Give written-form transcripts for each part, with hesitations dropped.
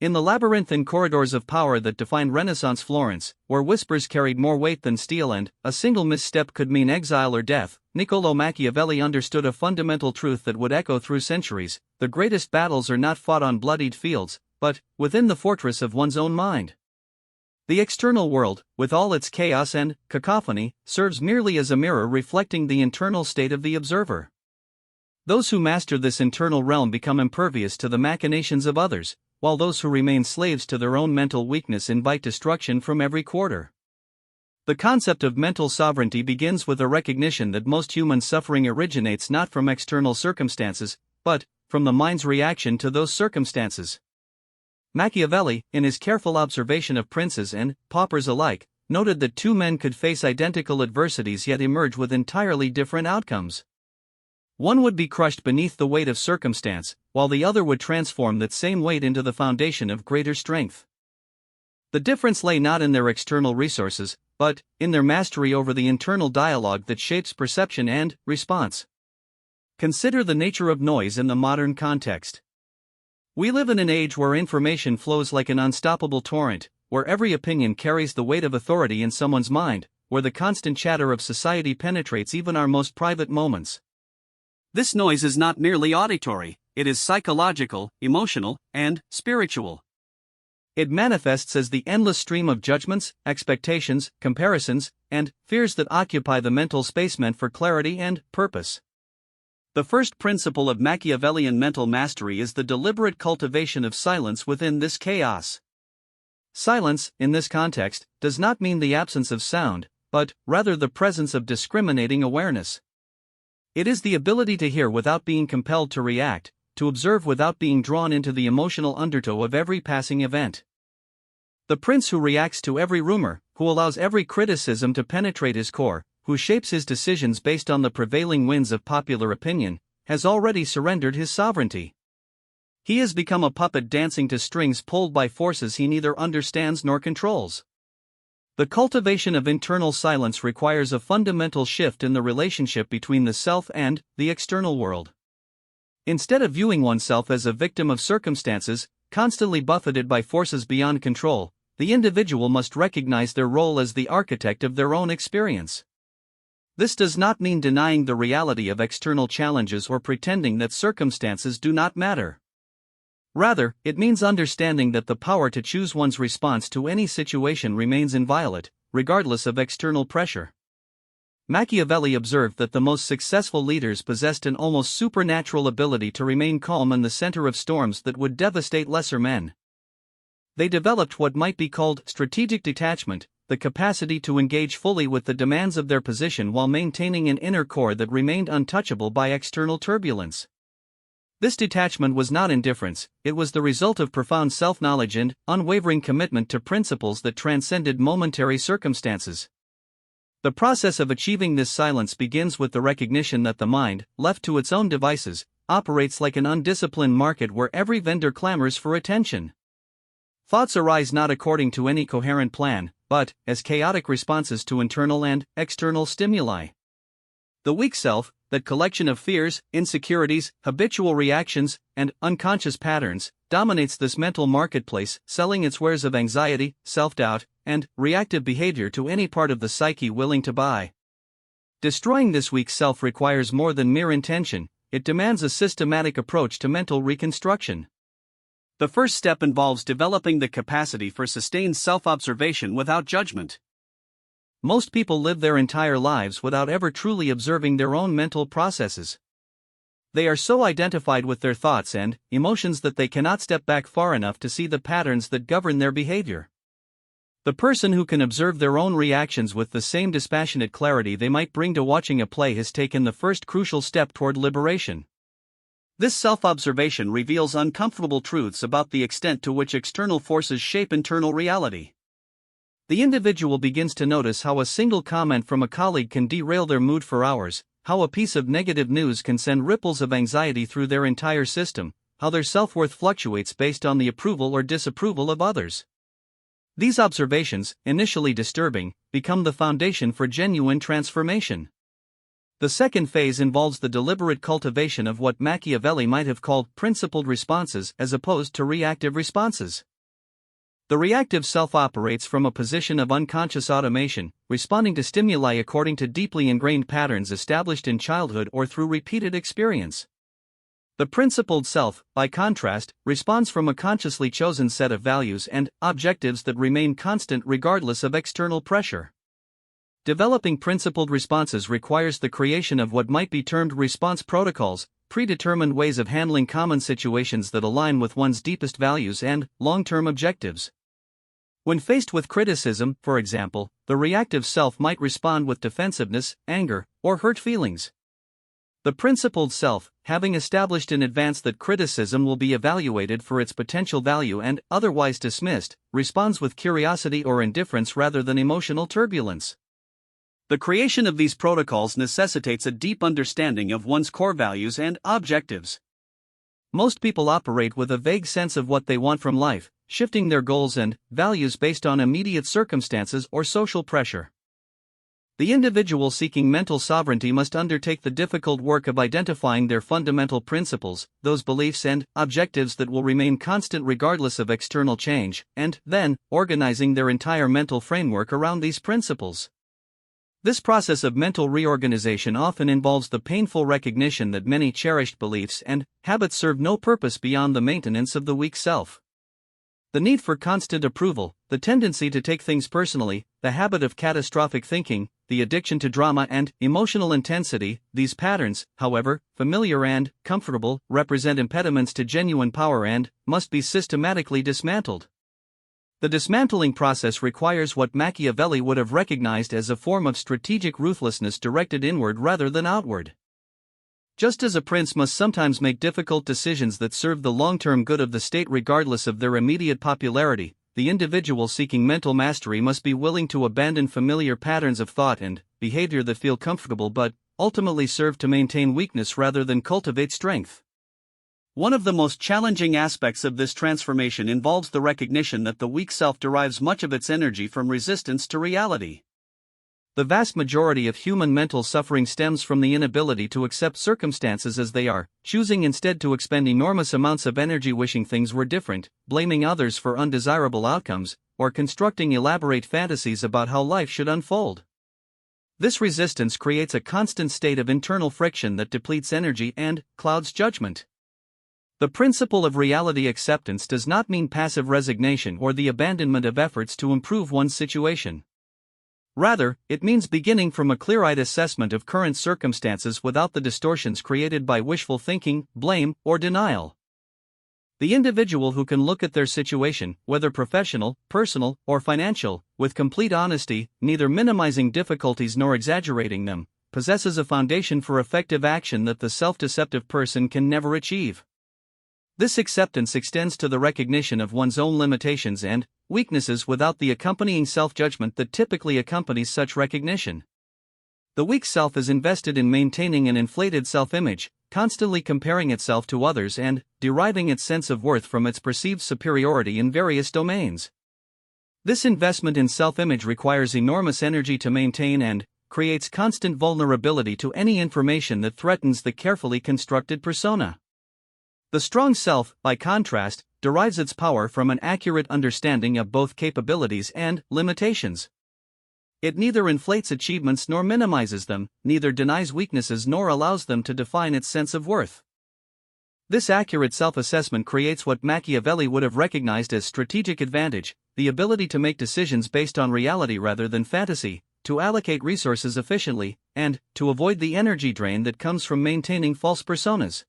In the labyrinthine corridors of power that defined Renaissance Florence, where whispers carried more weight than steel and a single misstep could mean exile or death, Niccolò Machiavelli understood a fundamental truth that would echo through centuries: the greatest battles are not fought on bloodied fields, but within the fortress of one's own mind. The external world, with all its chaos and cacophony, serves merely as a mirror reflecting the internal state of the observer. Those who master this internal realm become impervious to the machinations of others, while those who remain slaves to their own mental weakness invite destruction from every quarter. The concept of mental sovereignty begins with a recognition that most human suffering originates not from external circumstances, but from the mind's reaction to those circumstances. Machiavelli, in his careful observation of princes and paupers alike, noted that two men could face identical adversities yet emerge with entirely different outcomes. One would be crushed beneath the weight of circumstance, while the other would transform that same weight into the foundation of greater strength. The difference lay not in their external resources, but in their mastery over the internal dialogue that shapes perception and response. Consider the nature of noise in the modern context. We live in an age where information flows like an unstoppable torrent, where every opinion carries the weight of authority in someone's mind, where the constant chatter of society penetrates even our most private moments. This noise is not merely auditory, it is psychological, emotional, and spiritual. It manifests as the endless stream of judgments, expectations, comparisons, and fears that occupy the mental space meant for clarity and purpose. The first principle of Machiavellian mental mastery is the deliberate cultivation of silence within this chaos. Silence, in this context, does not mean the absence of sound, but rather the presence of discriminating awareness. It is the ability to hear without being compelled to react, to observe without being drawn into the emotional undertow of every passing event. The prince who reacts to every rumor, who allows every criticism to penetrate his core, who shapes his decisions based on the prevailing winds of popular opinion, has already surrendered his sovereignty. He has become a puppet dancing to strings pulled by forces he neither understands nor controls. The cultivation of internal silence requires a fundamental shift in the relationship between the self and the external world. Instead of viewing oneself as a victim of circumstances, constantly buffeted by forces beyond control, the individual must recognize their role as the architect of their own experience. This does not mean denying the reality of external challenges or pretending that circumstances do not matter. Rather, it means understanding that the power to choose one's response to any situation remains inviolate, regardless of external pressure. Machiavelli observed that the most successful leaders possessed an almost supernatural ability to remain calm in the center of storms that would devastate lesser men. They developed what might be called strategic detachment, the capacity to engage fully with the demands of their position while maintaining an inner core that remained untouchable by external turbulence. This detachment was not indifference, it was the result of profound self-knowledge and unwavering commitment to principles that transcended momentary circumstances. The process of achieving this silence begins with the recognition that the mind, left to its own devices, operates like an undisciplined market where every vendor clamors for attention. Thoughts arise not according to any coherent plan, but as chaotic responses to internal and external stimuli. The weak self, that collection of fears, insecurities, habitual reactions, and unconscious patterns, dominates this mental marketplace, selling its wares of anxiety, self-doubt, and reactive behavior to any part of the psyche willing to buy. Destroying this weak self requires more than mere intention, it demands a systematic approach to mental reconstruction. The first step involves developing the capacity for sustained self-observation without judgment. Most people live their entire lives without ever truly observing their own mental processes. They are so identified with their thoughts and emotions that they cannot step back far enough to see the patterns that govern their behavior. The person who can observe their own reactions with the same dispassionate clarity they might bring to watching a play has taken the first crucial step toward liberation. This self-observation reveals uncomfortable truths about the extent to which external forces shape internal reality. The individual begins to notice how a single comment from a colleague can derail their mood for hours, how a piece of negative news can send ripples of anxiety through their entire system, how their self-worth fluctuates based on the approval or disapproval of others. These observations, initially disturbing, become the foundation for genuine transformation. The second phase involves the deliberate cultivation of what Machiavelli might have called principled responses as opposed to reactive responses. The reactive self operates from a position of unconscious automation, responding to stimuli according to deeply ingrained patterns established in childhood or through repeated experience. The principled self, by contrast, responds from a consciously chosen set of values and objectives that remain constant regardless of external pressure. Developing principled responses requires the creation of what might be termed response protocols, predetermined ways of handling common situations that align with one's deepest values and long-term objectives. When faced with criticism, for example, the reactive self might respond with defensiveness, anger, or hurt feelings. The principled self, having established in advance that criticism will be evaluated for its potential value and otherwise dismissed, responds with curiosity or indifference rather than emotional turbulence. The creation of these protocols necessitates a deep understanding of one's core values and objectives. Most people operate with a vague sense of what they want from life, shifting their goals and values based on immediate circumstances or social pressure. The individual seeking mental sovereignty must undertake the difficult work of identifying their fundamental principles, those beliefs and objectives that will remain constant regardless of external change, and then organizing their entire mental framework around these principles. This process of mental reorganization often involves the painful recognition that many cherished beliefs and habits serve no purpose beyond the maintenance of the weak self. The need for constant approval, the tendency to take things personally, the habit of catastrophic thinking, the addiction to drama and emotional intensity, these patterns, however familiar and comfortable, represent impediments to genuine power and must be systematically dismantled. The dismantling process requires what Machiavelli would have recognized as a form of strategic ruthlessness directed inward rather than outward. Just as a prince must sometimes make difficult decisions that serve the long-term good of the state regardless of their immediate popularity, the individual seeking mental mastery must be willing to abandon familiar patterns of thought and behavior that feel comfortable but ultimately serve to maintain weakness rather than cultivate strength. One of the most challenging aspects of this transformation involves the recognition that the weak self derives much of its energy from resistance to reality. The vast majority of human mental suffering stems from the inability to accept circumstances as they are, choosing instead to expend enormous amounts of energy wishing things were different, blaming others for undesirable outcomes, or constructing elaborate fantasies about how life should unfold. This resistance creates a constant state of internal friction that depletes energy and clouds judgment. The principle of reality acceptance does not mean passive resignation or the abandonment of efforts to improve one's situation. Rather, it means beginning from a clear-eyed assessment of current circumstances without the distortions created by wishful thinking, blame, or denial. The individual who can look at their situation, whether professional, personal, or financial, with complete honesty, neither minimizing difficulties nor exaggerating them, possesses a foundation for effective action that the self-deceptive person can never achieve. This acceptance extends to the recognition of one's own limitations and weaknesses without the accompanying self-judgment that typically accompanies such recognition. The weak self is invested in maintaining an inflated self-image, constantly comparing itself to others and deriving its sense of worth from its perceived superiority in various domains. This investment in self-image requires enormous energy to maintain and creates constant vulnerability to any information that threatens the carefully constructed persona. The strong self, by contrast, derives its power from an accurate understanding of both capabilities and limitations. It neither inflates achievements nor minimizes them, neither denies weaknesses nor allows them to define its sense of worth. This accurate self-assessment creates what Machiavelli would have recognized as strategic advantage, the ability to make decisions based on reality rather than fantasy, to allocate resources efficiently, and to avoid the energy drain that comes from maintaining false personas.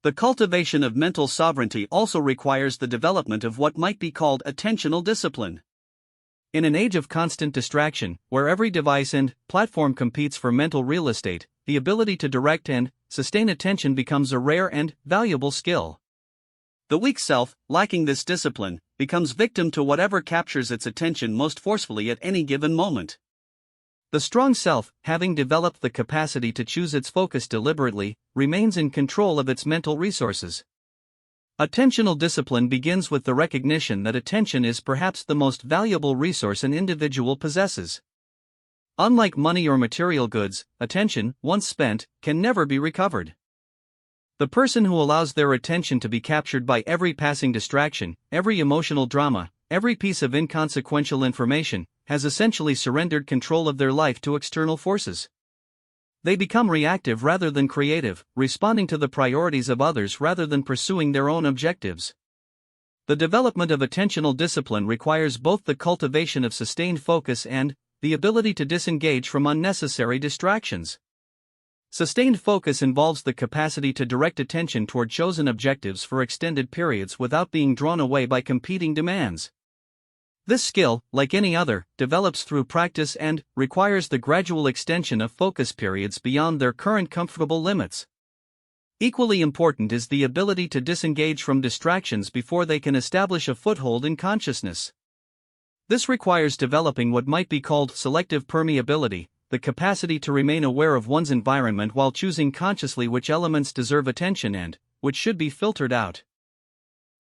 The cultivation of mental sovereignty also requires the development of what might be called attentional discipline. In an age of constant distraction, where every device and platform competes for mental real estate, the ability to direct and sustain attention becomes a rare and valuable skill. The weak self, lacking this discipline, becomes victim to whatever captures its attention most forcefully at any given moment. The strong self, having developed the capacity to choose its focus deliberately, remains in control of its mental resources. Attentional discipline begins with the recognition that attention is perhaps the most valuable resource an individual possesses. Unlike money or material goods, attention, once spent, can never be recovered. The person who allows their attention to be captured by every passing distraction, every emotional drama, every piece of inconsequential information, has essentially surrendered control of their life to external forces. They become reactive rather than creative, responding to the priorities of others rather than pursuing their own objectives. The development of attentional discipline requires both the cultivation of sustained focus and the ability to disengage from unnecessary distractions. Sustained focus involves the capacity to direct attention toward chosen objectives for extended periods without being drawn away by competing demands. This skill, like any other, develops through practice and requires the gradual extension of focus periods beyond their current comfortable limits. Equally important is the ability to disengage from distractions before they can establish a foothold in consciousness. This requires developing what might be called selective permeability, the capacity to remain aware of one's environment while choosing consciously which elements deserve attention and which should be filtered out.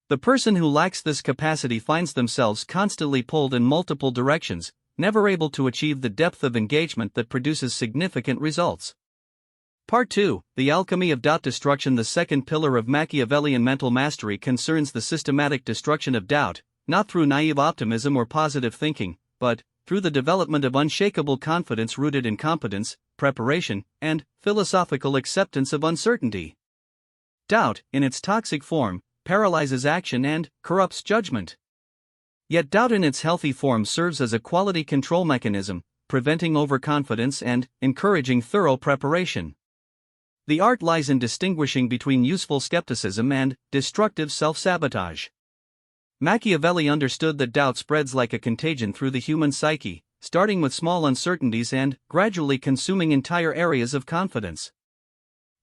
The person who lacks this capacity finds themselves constantly pulled in multiple directions, never able to achieve the depth of engagement that produces significant results. Part 2, The Alchemy of Doubt Destruction. The second pillar of Machiavellian mental mastery concerns the systematic destruction of doubt, not through naive optimism or positive thinking, but through the development of unshakable confidence rooted in competence, preparation, and philosophical acceptance of uncertainty. Doubt, in its toxic form, paralyzes action and corrupts judgment. Yet doubt in its healthy form serves as a quality control mechanism, preventing overconfidence and encouraging thorough preparation. The art lies in distinguishing between useful skepticism and destructive self-sabotage. Machiavelli understood that doubt spreads like a contagion through the human psyche, starting with small uncertainties and gradually consuming entire areas of confidence.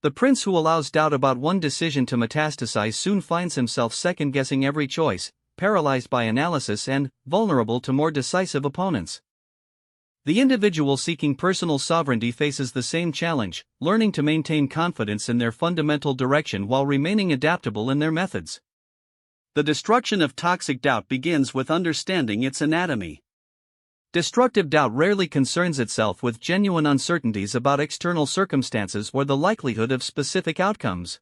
The prince who allows doubt about one decision to metastasize soon finds himself second-guessing every choice, paralyzed by analysis and vulnerable to more decisive opponents. The individual seeking personal sovereignty faces the same challenge, learning to maintain confidence in their fundamental direction while remaining adaptable in their methods. The destruction of toxic doubt begins with understanding its anatomy. Destructive doubt rarely concerns itself with genuine uncertainties about external circumstances or the likelihood of specific outcomes.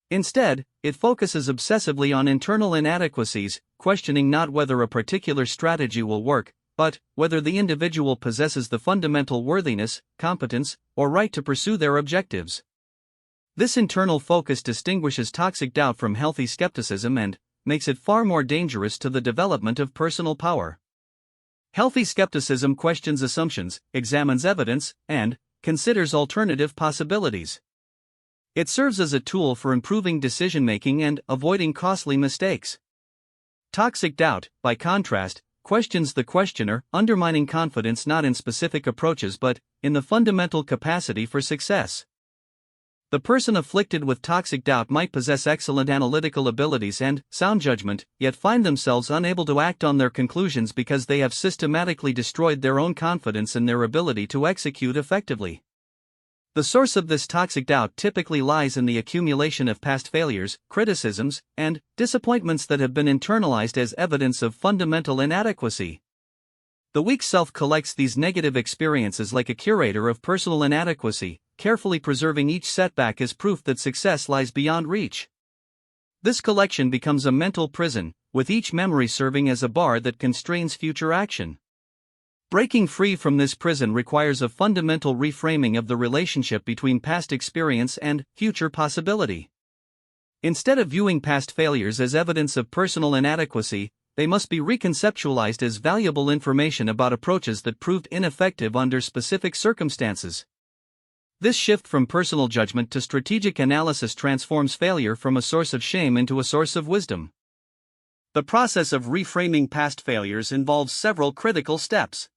Instead, it focuses obsessively on internal inadequacies, questioning not whether a particular strategy will work, but whether the individual possesses the fundamental worthiness, competence, or right to pursue their objectives. This internal focus distinguishes toxic doubt from healthy skepticism and makes it far more dangerous to the development of personal power. Healthy skepticism questions assumptions, examines evidence, and considers alternative possibilities. It serves as a tool for improving decision-making and avoiding costly mistakes. Toxic doubt, by contrast, questions the questioner, undermining confidence not in specific approaches but in the fundamental capacity for success. The person afflicted with toxic doubt might possess excellent analytical abilities and sound judgment, yet find themselves unable to act on their conclusions because they have systematically destroyed their own confidence in their ability to execute effectively. The source of this toxic doubt typically lies in the accumulation of past failures, criticisms, and disappointments that have been internalized as evidence of fundamental inadequacy. The weak self collects these negative experiences like a curator of personal inadequacy, carefully preserving each setback as proof that success lies beyond reach. This collection becomes a mental prison, with each memory serving as a bar that constrains future action. Breaking free from this prison requires a fundamental reframing of the relationship between past experience and future possibility. Instead of viewing past failures as evidence of personal inadequacy, they must be reconceptualized as valuable information about approaches that proved ineffective under specific circumstances. This shift from personal judgment to strategic analysis transforms failure from a source of shame into a source of wisdom. The process of reframing past failures involves several critical steps.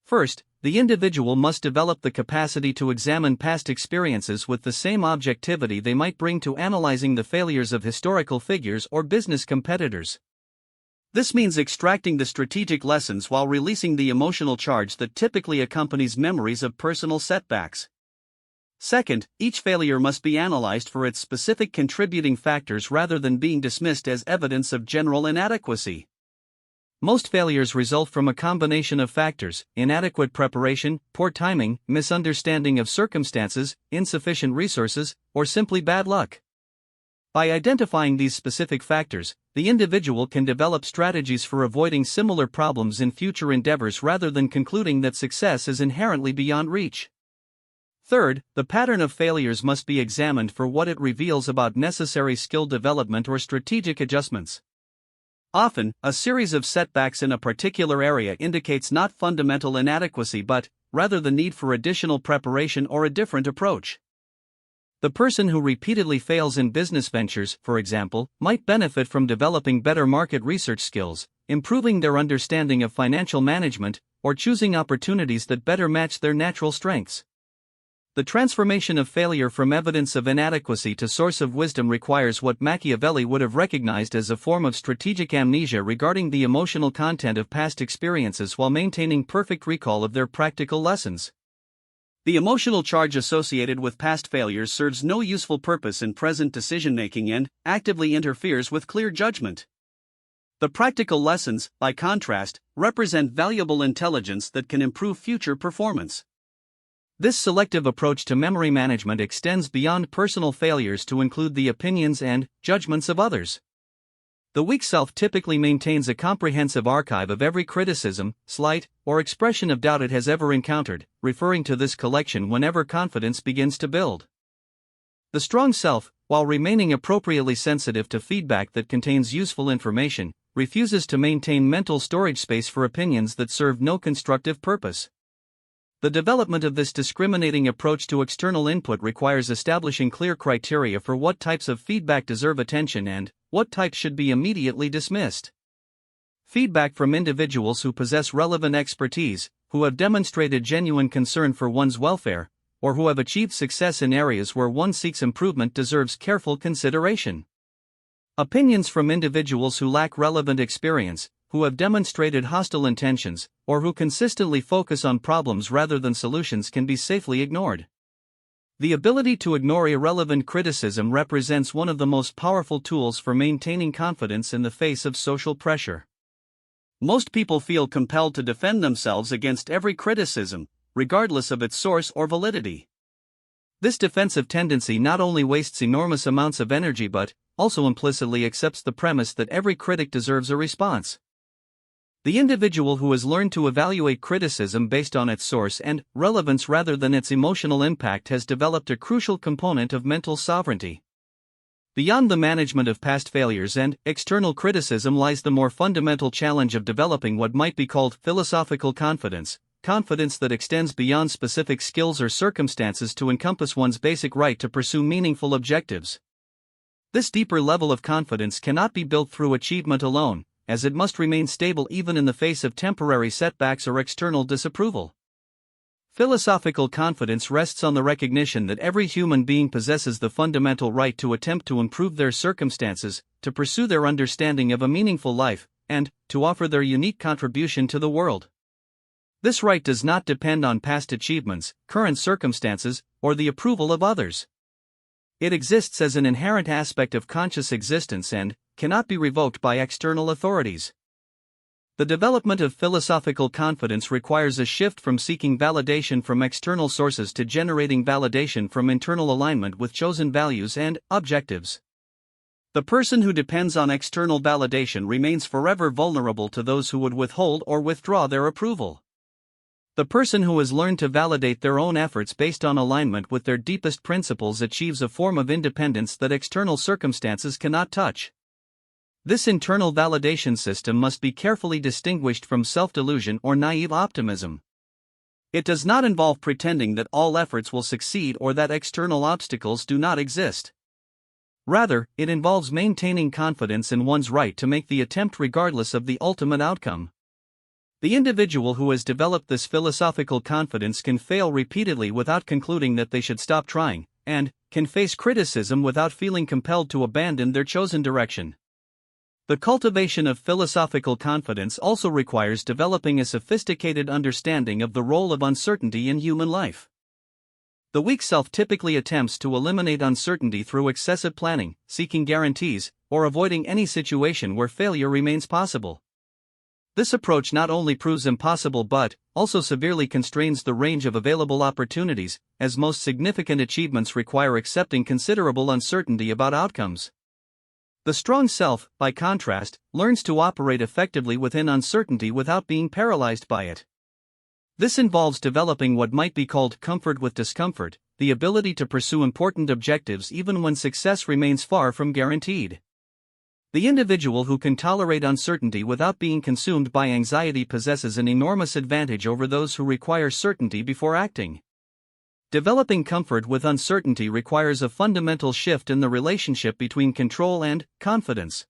First, the individual must develop the capacity to examine past experiences with the same objectivity they might bring to analyzing the failures of historical figures or business competitors. This means extracting the strategic lessons while releasing the emotional charge that typically accompanies memories of personal setbacks. Second, each failure must be analyzed for its specific contributing factors rather than being dismissed as evidence of general inadequacy. Most failures result from a combination of factors: inadequate preparation, poor timing, misunderstanding of circumstances, insufficient resources, or simply bad luck. By identifying these specific factors, the individual can develop strategies for avoiding similar problems in future endeavors rather than concluding that success is inherently beyond reach. Third, the pattern of failures must be examined for what it reveals about necessary skill development or strategic adjustments. Often, a series of setbacks in a particular area indicates not fundamental inadequacy but, rather, the need for additional preparation or a different approach. The person who repeatedly fails in business ventures, for example, might benefit from developing better market research skills, improving their understanding of financial management, or choosing opportunities that better match their natural strengths. The transformation of failure from evidence of inadequacy to source of wisdom requires what Machiavelli would have recognized as a form of strategic amnesia regarding the emotional content of past experiences while maintaining perfect recall of their practical lessons. The emotional charge associated with past failures serves no useful purpose in present decision-making and actively interferes with clear judgment. The practical lessons, by contrast, represent valuable intelligence that can improve future performance. This selective approach to memory management extends beyond personal failures to include the opinions and judgments of others. The weak self typically maintains a comprehensive archive of every criticism, slight, or expression of doubt it has ever encountered, referring to this collection whenever confidence begins to build. The strong self, while remaining appropriately sensitive to feedback that contains useful information, refuses to maintain mental storage space for opinions that serve no constructive purpose. The development of this discriminating approach to external input requires establishing clear criteria for what types of feedback deserve attention and what types should be immediately dismissed. Feedback from individuals who possess relevant expertise, who have demonstrated genuine concern for one's welfare, or who have achieved success in areas where one seeks improvement deserves careful consideration. Opinions from individuals who lack relevant experience, who have demonstrated hostile intentions, or who consistently focus on problems rather than solutions can be safely ignored. The ability to ignore irrelevant criticism represents one of the most powerful tools for maintaining confidence in the face of social pressure. Most people feel compelled to defend themselves against every criticism, regardless of its source or validity. This defensive tendency not only wastes enormous amounts of energy but also implicitly accepts the premise that every critic deserves a response. The individual who has learned to evaluate criticism based on its source and relevance rather than its emotional impact has developed a crucial component of mental sovereignty. Beyond the management of past failures and external criticism lies the more fundamental challenge of developing what might be called philosophical confidence, confidence that extends beyond specific skills or circumstances to encompass one's basic right to pursue meaningful objectives. This deeper level of confidence cannot be built through achievement alone, as it must remain stable even in the face of temporary setbacks or external disapproval. Philosophical confidence rests on the recognition that every human being possesses the fundamental right to attempt to improve their circumstances, to pursue their understanding of a meaningful life, and to offer their unique contribution to the world. This right does not depend on past achievements, current circumstances, or the approval of others. It exists as an inherent aspect of conscious existence and cannot be revoked by external authorities. The development of philosophical confidence requires a shift from seeking validation from external sources to generating validation from internal alignment with chosen values and objectives. The person who depends on external validation remains forever vulnerable to those who would withhold or withdraw their approval. The person who has learned to validate their own efforts based on alignment with their deepest principles achieves a form of independence that external circumstances cannot touch. This internal validation system must be carefully distinguished from self-delusion or naive optimism. It does not involve pretending that all efforts will succeed or that external obstacles do not exist. Rather, it involves maintaining confidence in one's right to make the attempt regardless of the ultimate outcome. The individual who has developed this philosophical confidence can fail repeatedly without concluding that they should stop trying, and can face criticism without feeling compelled to abandon their chosen direction. The cultivation of philosophical confidence also requires developing a sophisticated understanding of the role of uncertainty in human life. The weak self typically attempts to eliminate uncertainty through excessive planning, seeking guarantees, or avoiding any situation where failure remains possible. This approach not only proves impossible but also severely constrains the range of available opportunities, as most significant achievements require accepting considerable uncertainty about outcomes. The strong self, by contrast, learns to operate effectively within uncertainty without being paralyzed by it. This involves developing what might be called comfort with discomfort, the ability to pursue important objectives even when success remains far from guaranteed. The individual who can tolerate uncertainty without being consumed by anxiety possesses an enormous advantage over those who require certainty before acting. Developing comfort with uncertainty requires a fundamental shift in the relationship between control and confidence.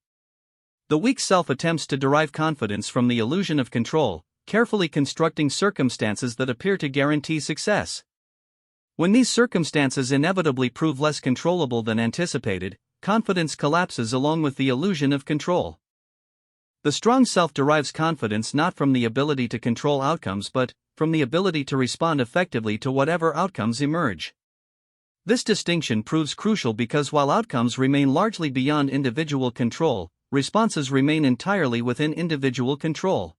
The weak self attempts to derive confidence from the illusion of control, carefully constructing circumstances that appear to guarantee success. When these circumstances inevitably prove less controllable than anticipated, confidence collapses along with the illusion of control. The strong self derives confidence not from the ability to control outcomes but from the ability to respond effectively to whatever outcomes emerge. This distinction proves crucial because while outcomes remain largely beyond individual control, responses remain entirely within individual control.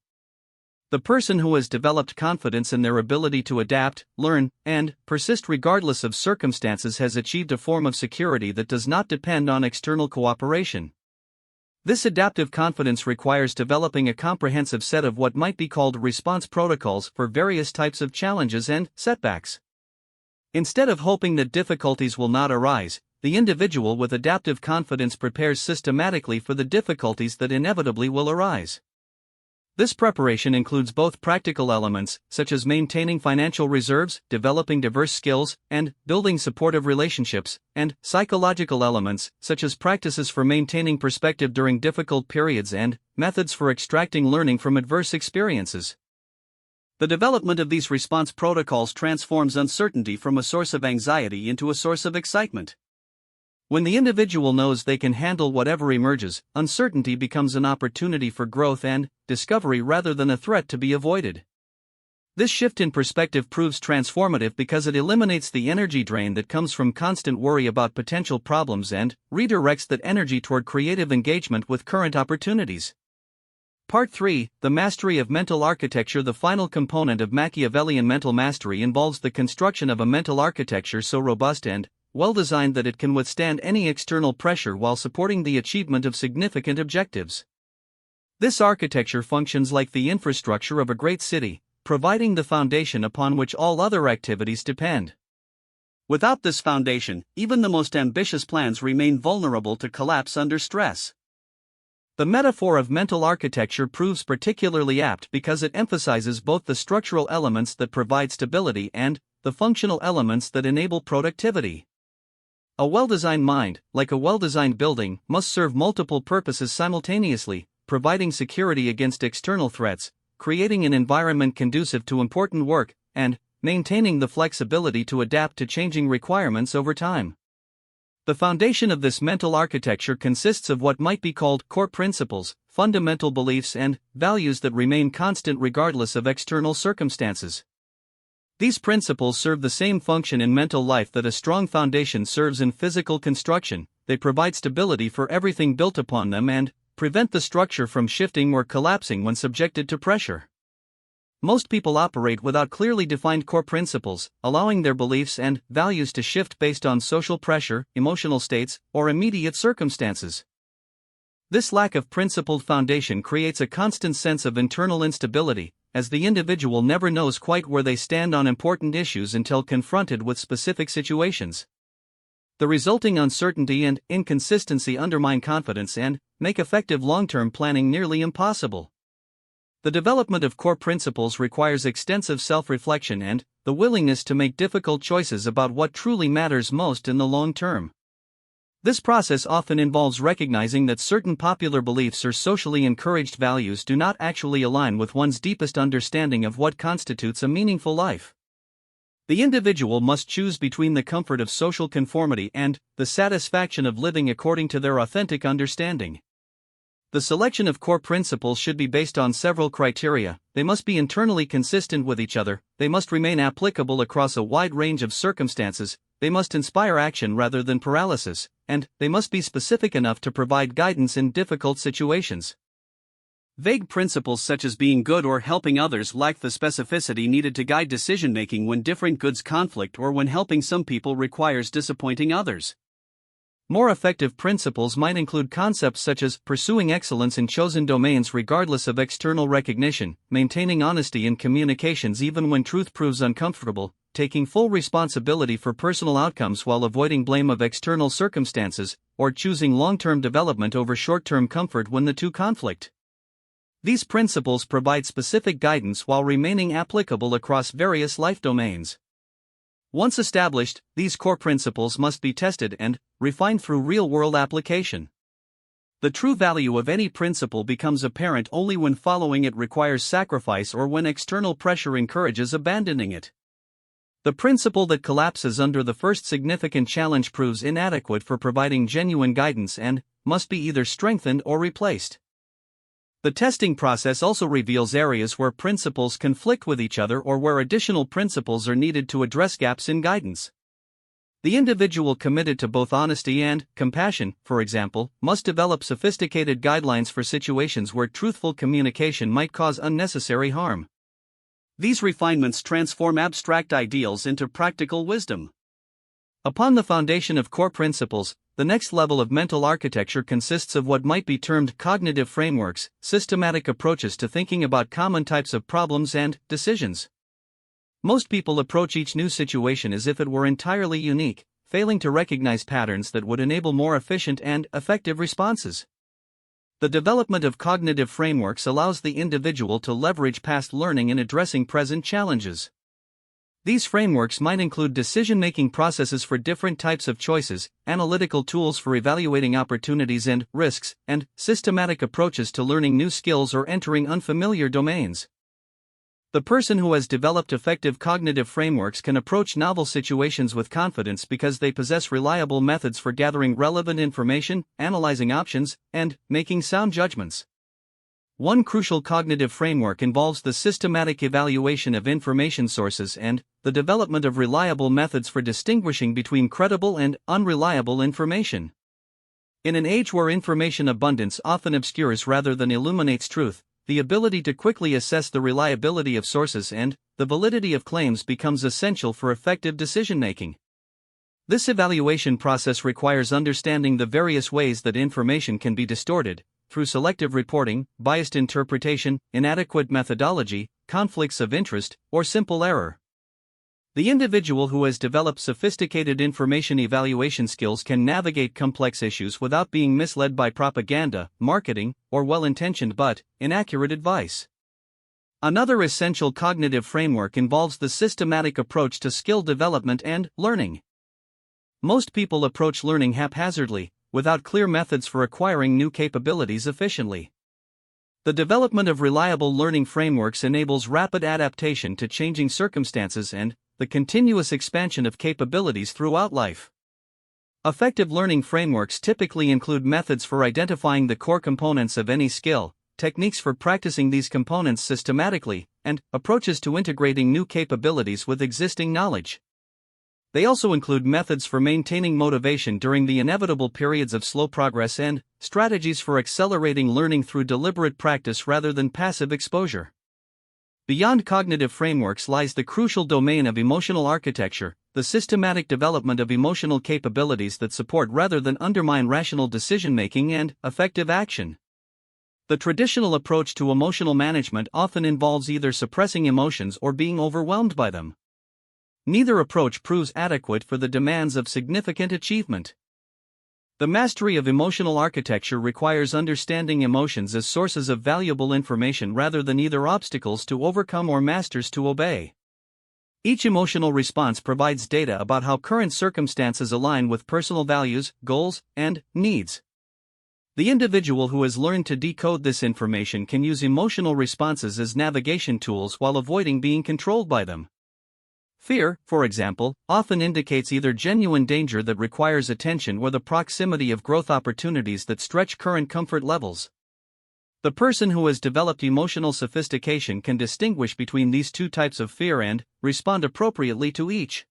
The person who has developed confidence in their ability to adapt, learn, and persist regardless of circumstances has achieved a form of security that does not depend on external cooperation. This adaptive confidence requires developing a comprehensive set of what might be called response protocols for various types of challenges and setbacks. Instead of hoping that difficulties will not arise, the individual with adaptive confidence prepares systematically for the difficulties that inevitably will arise. This preparation includes both practical elements, such as maintaining financial reserves, developing diverse skills, and building supportive relationships, and psychological elements, such as practices for maintaining perspective during difficult periods and methods for extracting learning from adverse experiences. The development of these response protocols transforms uncertainty from a source of anxiety into a source of excitement. When the individual knows they can handle whatever emerges, uncertainty becomes an opportunity for growth and discovery rather than a threat to be avoided. This shift in perspective proves transformative because it eliminates the energy drain that comes from constant worry about potential problems and redirects that energy toward creative engagement with current opportunities. Part 3, The Mastery of Mental Architecture. The final component of Machiavellian mental mastery involves the construction of a mental architecture so robust and well-designed that it can withstand any external pressure while supporting the achievement of significant objectives. This architecture functions like the infrastructure of a great city, providing the foundation upon which all other activities depend. Without this foundation, even the most ambitious plans remain vulnerable to collapse under stress. The metaphor of mental architecture proves particularly apt because it emphasizes both the structural elements that provide stability and the functional elements that enable productivity. A well-designed mind, like a well-designed building, must serve multiple purposes simultaneously, providing security against external threats, creating an environment conducive to important work, and maintaining the flexibility to adapt to changing requirements over time. The foundation of this mental architecture consists of what might be called core principles, fundamental beliefs, and values that remain constant regardless of external circumstances. These principles serve the same function in mental life that a strong foundation serves in physical construction. They provide stability for everything built upon them and prevent the structure from shifting or collapsing when subjected to pressure. Most people operate without clearly defined core principles, allowing their beliefs and values to shift based on social pressure, emotional states, or immediate circumstances. This lack of principled foundation creates a constant sense of internal instability, as the individual never knows quite where they stand on important issues until confronted with specific situations. The resulting uncertainty and inconsistency undermine confidence and make effective long-term planning nearly impossible. The development of core principles requires extensive self-reflection and the willingness to make difficult choices about what truly matters most in the long term. This process often involves recognizing that certain popular beliefs or socially encouraged values do not actually align with one's deepest understanding of what constitutes a meaningful life. The individual must choose between the comfort of social conformity and the satisfaction of living according to their authentic understanding. The selection of core principles should be based on several criteria. They must be internally consistent with each other, they must remain applicable across a wide range of circumstances, they must inspire action rather than paralysis, and they must be specific enough to provide guidance in difficult situations. Vague principles such as being good or helping others lack the specificity needed to guide decision-making when different goods conflict or when helping some people requires disappointing others. More effective principles might include concepts such as pursuing excellence in chosen domains regardless of external recognition, maintaining honesty in communications even when truth proves uncomfortable, taking full responsibility for personal outcomes while avoiding blame of external circumstances, or choosing long-term development over short-term comfort when the two conflict. These principles provide specific guidance while remaining applicable across various life domains. Once established, these core principles must be tested and refined through real-world application. The true value of any principle becomes apparent only when following it requires sacrifice or when external pressure encourages abandoning it. The principle that collapses under the first significant challenge proves inadequate for providing genuine guidance and must be either strengthened or replaced. The testing process also reveals areas where principles conflict with each other or where additional principles are needed to address gaps in guidance. The individual committed to both honesty and compassion, for example, must develop sophisticated guidelines for situations where truthful communication might cause unnecessary harm. These refinements transform abstract ideals into practical wisdom. Upon the foundation of core principles, the next level of mental architecture consists of what might be termed cognitive frameworks, systematic approaches to thinking about common types of problems and decisions. Most people approach each new situation as if it were entirely unique, failing to recognize patterns that would enable more efficient and effective responses. The development of cognitive frameworks allows the individual to leverage past learning in addressing present challenges. These frameworks might include decision-making processes for different types of choices, analytical tools for evaluating opportunities and risks, and systematic approaches to learning new skills or entering unfamiliar domains. The person who has developed effective cognitive frameworks can approach novel situations with confidence because they possess reliable methods for gathering relevant information, analyzing options, and making sound judgments. One crucial cognitive framework involves the systematic evaluation of information sources and the development of reliable methods for distinguishing between credible and unreliable information. In an age where information abundance often obscures rather than illuminates truth, the ability to quickly assess the reliability of sources and the validity of claims becomes essential for effective decision-making. This evaluation process requires understanding the various ways that information can be distorted, through selective reporting, biased interpretation, inadequate methodology, conflicts of interest, or simple error. The individual who has developed sophisticated information evaluation skills can navigate complex issues without being misled by propaganda, marketing, or well-intentioned but inaccurate advice. Another essential cognitive framework involves the systematic approach to skill development and learning. Most people approach learning haphazardly, without clear methods for acquiring new capabilities efficiently. The development of reliable learning frameworks enables rapid adaptation to changing circumstances and the continuous expansion of capabilities throughout life. Effective learning frameworks typically include methods for identifying the core components of any skill, techniques for practicing these components systematically, and approaches to integrating new capabilities with existing knowledge. They also include methods for maintaining motivation during the inevitable periods of slow progress and strategies for accelerating learning through deliberate practice rather than passive exposure. Beyond cognitive frameworks lies the crucial domain of emotional architecture, the systematic development of emotional capabilities that support rather than undermine rational decision-making and effective action. The traditional approach to emotional management often involves either suppressing emotions or being overwhelmed by them. Neither approach proves adequate for the demands of significant achievement. The mastery of emotional architecture requires understanding emotions as sources of valuable information rather than either obstacles to overcome or masters to obey. Each emotional response provides data about how current circumstances align with personal values, goals, and needs. The individual who has learned to decode this information can use emotional responses as navigation tools while avoiding being controlled by them. Fear, for example, often indicates either genuine danger that requires attention or the proximity of growth opportunities that stretch current comfort levels. The person who has developed emotional sophistication can distinguish between these two types of fear and respond appropriately to each.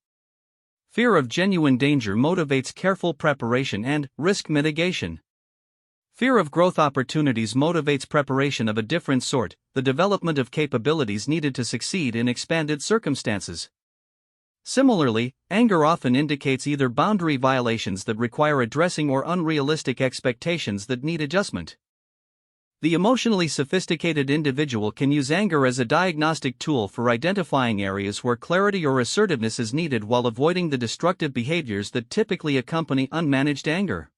Fear of genuine danger motivates careful preparation and risk mitigation. Fear of growth opportunities motivates preparation of a different sort, the development of capabilities needed to succeed in expanded circumstances. Similarly, anger often indicates either boundary violations that require addressing or unrealistic expectations that need adjustment. The emotionally sophisticated individual can use anger as a diagnostic tool for identifying areas where clarity or assertiveness is needed while avoiding the destructive behaviors that typically accompany unmanaged anger.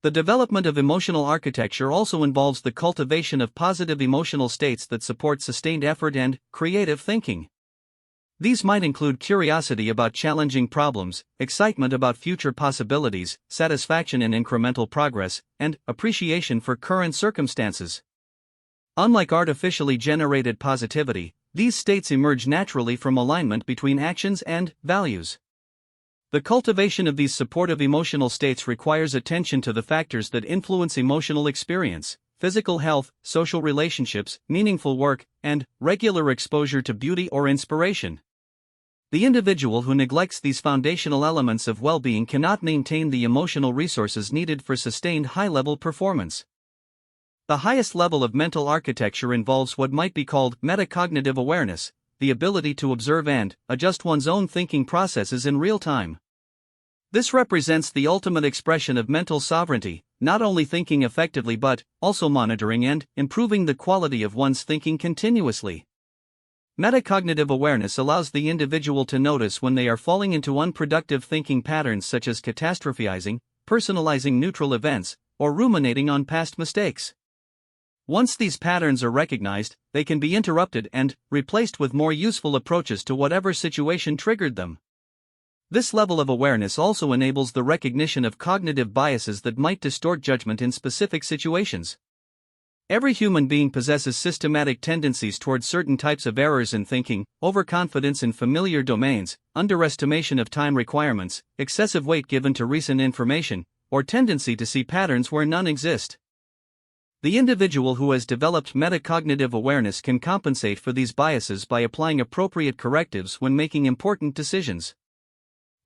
The development of emotional architecture also involves the cultivation of positive emotional states that support sustained effort and creative thinking. These might include curiosity about challenging problems, excitement about future possibilities, satisfaction in incremental progress, and appreciation for current circumstances. Unlike artificially generated positivity, these states emerge naturally from alignment between actions and values. The cultivation of these supportive emotional states requires attention to the factors that influence emotional experience: physical health, social relationships, meaningful work, and regular exposure to beauty or inspiration. The individual who neglects these foundational elements of well-being cannot maintain the emotional resources needed for sustained high-level performance. The highest level of mental architecture involves what might be called metacognitive awareness, the ability to observe and adjust one's own thinking processes in real time. This represents the ultimate expression of mental sovereignty, not only thinking effectively but also monitoring and improving the quality of one's thinking continuously. Metacognitive awareness allows the individual to notice when they are falling into unproductive thinking patterns such as catastrophizing, personalizing neutral events, or ruminating on past mistakes. Once these patterns are recognized, they can be interrupted and replaced with more useful approaches to whatever situation triggered them. This level of awareness also enables the recognition of cognitive biases that might distort judgment in specific situations. Every human being possesses systematic tendencies towards certain types of errors in thinking: overconfidence in familiar domains, underestimation of time requirements, excessive weight given to recent information, or tendency to see patterns where none exist. The individual who has developed metacognitive awareness can compensate for these biases by applying appropriate correctives when making important decisions.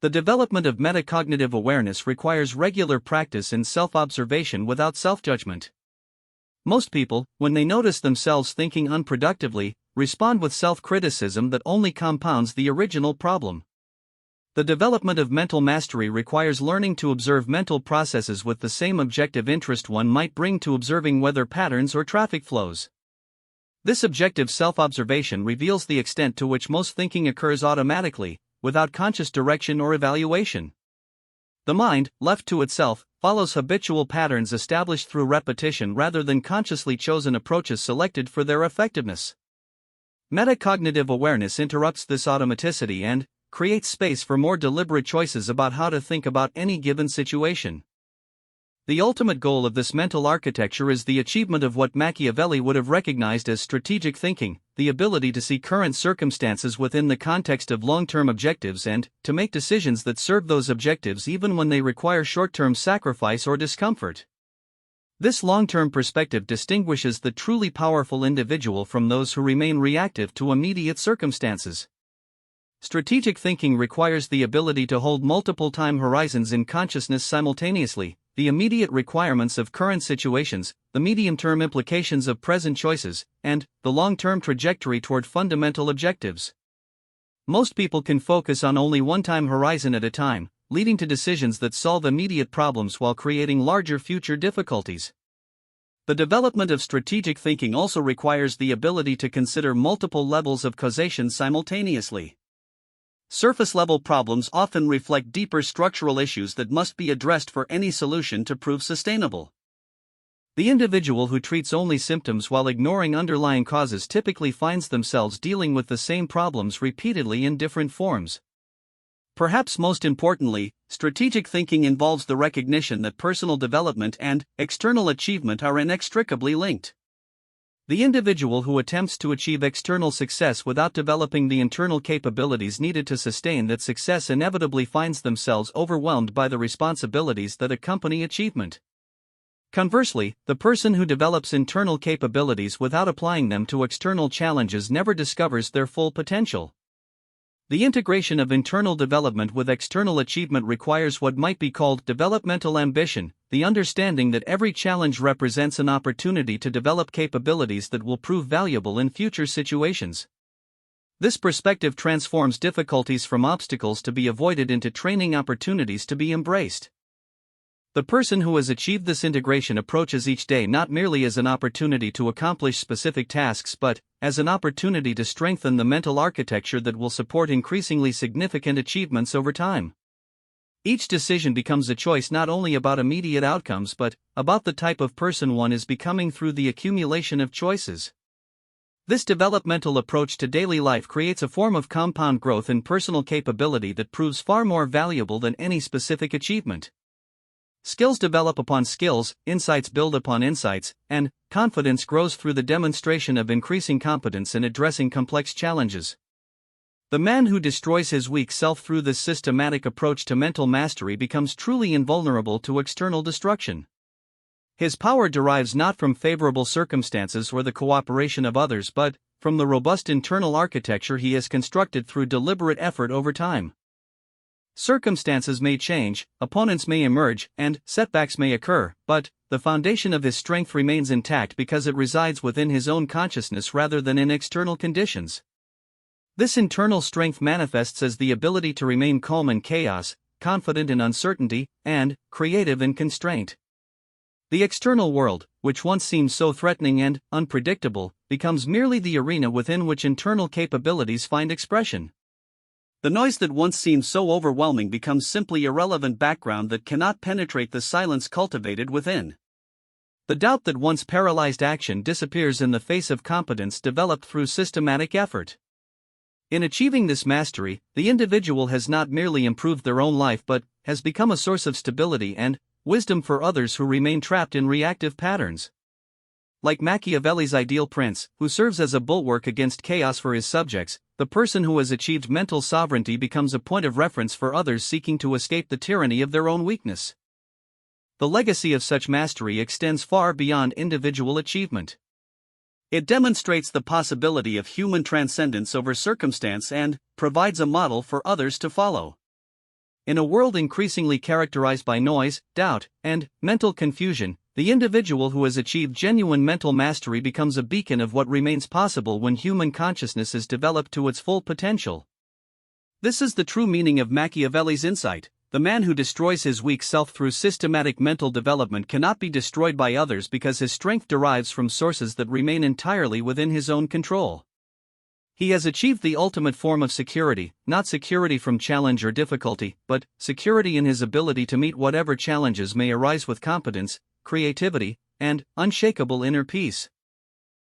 The development of metacognitive awareness requires regular practice in self-observation without self-judgment. Most people, when they notice themselves thinking unproductively, respond with self-criticism that only compounds the original problem. The development of mental mastery requires learning to observe mental processes with the same objective interest one might bring to observing weather patterns or traffic flows. This objective self-observation reveals the extent to which most thinking occurs automatically, without conscious direction or evaluation. The mind, left to itself, follows habitual patterns established through repetition rather than consciously chosen approaches selected for their effectiveness. Metacognitive awareness interrupts this automaticity and creates space for more deliberate choices about how to think about any given situation. The ultimate goal of this mental architecture is the achievement of what Machiavelli would have recognized as strategic thinking, the ability to see current circumstances within the context of long-term objectives and to make decisions that serve those objectives even when they require short-term sacrifice or discomfort. This long-term perspective distinguishes the truly powerful individual from those who remain reactive to immediate circumstances. Strategic thinking requires the ability to hold multiple time horizons in consciousness simultaneously: the immediate requirements of current situations, the medium-term implications of present choices, and the long-term trajectory toward fundamental objectives. Most people can focus on only one time horizon at a time, leading to decisions that solve immediate problems while creating larger future difficulties. The development of strategic thinking also requires the ability to consider multiple levels of causation simultaneously. Surface-level problems often reflect deeper structural issues that must be addressed for any solution to prove sustainable. The individual who treats only symptoms while ignoring underlying causes typically finds themselves dealing with the same problems repeatedly in different forms. Perhaps most importantly, strategic thinking involves the recognition that personal development and external achievement are inextricably linked. The individual who attempts to achieve external success without developing the internal capabilities needed to sustain that success inevitably finds themselves overwhelmed by the responsibilities that accompany achievement. Conversely, the person who develops internal capabilities without applying them to external challenges never discovers their full potential. The integration of internal development with external achievement requires what might be called developmental ambition, the understanding that every challenge represents an opportunity to develop capabilities that will prove valuable in future situations. This perspective transforms difficulties from obstacles to be avoided into training opportunities to be embraced. The person who has achieved this integration approaches each day not merely as an opportunity to accomplish specific tasks but as an opportunity to strengthen the mental architecture that will support increasingly significant achievements over time. Each decision becomes a choice not only about immediate outcomes but about the type of person one is becoming through the accumulation of choices. This developmental approach to daily life creates a form of compound growth in personal capability that proves far more valuable than any specific achievement. Skills develop upon skills, insights build upon insights, and confidence grows through the demonstration of increasing competence in addressing complex challenges. The man who destroys his weak self through this systematic approach to mental mastery becomes truly invulnerable to external destruction. His power derives not from favorable circumstances or the cooperation of others but from the robust internal architecture he has constructed through deliberate effort over time. Circumstances may change, opponents may emerge, and setbacks may occur, but the foundation of his strength remains intact because it resides within his own consciousness rather than in external conditions. This internal strength manifests as the ability to remain calm in chaos, confident in uncertainty, and creative in constraint. The external world, which once seemed so threatening and unpredictable, becomes merely the arena within which internal capabilities find expression. The noise that once seemed so overwhelming becomes simply irrelevant background that cannot penetrate the silence cultivated within. The doubt that once paralyzed action disappears in the face of competence developed through systematic effort. In achieving this mastery, the individual has not merely improved their own life but has become a source of stability and wisdom for others who remain trapped in reactive patterns. Like Machiavelli's ideal prince, who serves as a bulwark against chaos for his subjects, the person who has achieved mental sovereignty becomes a point of reference for others seeking to escape the tyranny of their own weakness. The legacy of such mastery extends far beyond individual achievement. It demonstrates the possibility of human transcendence over circumstance and provides a model for others to follow. In a world increasingly characterized by noise, doubt, and mental confusion, the individual who has achieved genuine mental mastery becomes a beacon of what remains possible when human consciousness is developed to its full potential. This is the true meaning of Machiavelli's insight. The man who destroys his weak self through systematic mental development cannot be destroyed by others because his strength derives from sources that remain entirely within his own control. He has achieved the ultimate form of security, not security from challenge or difficulty, but security in his ability to meet whatever challenges may arise with competence, creativity, and unshakable inner peace.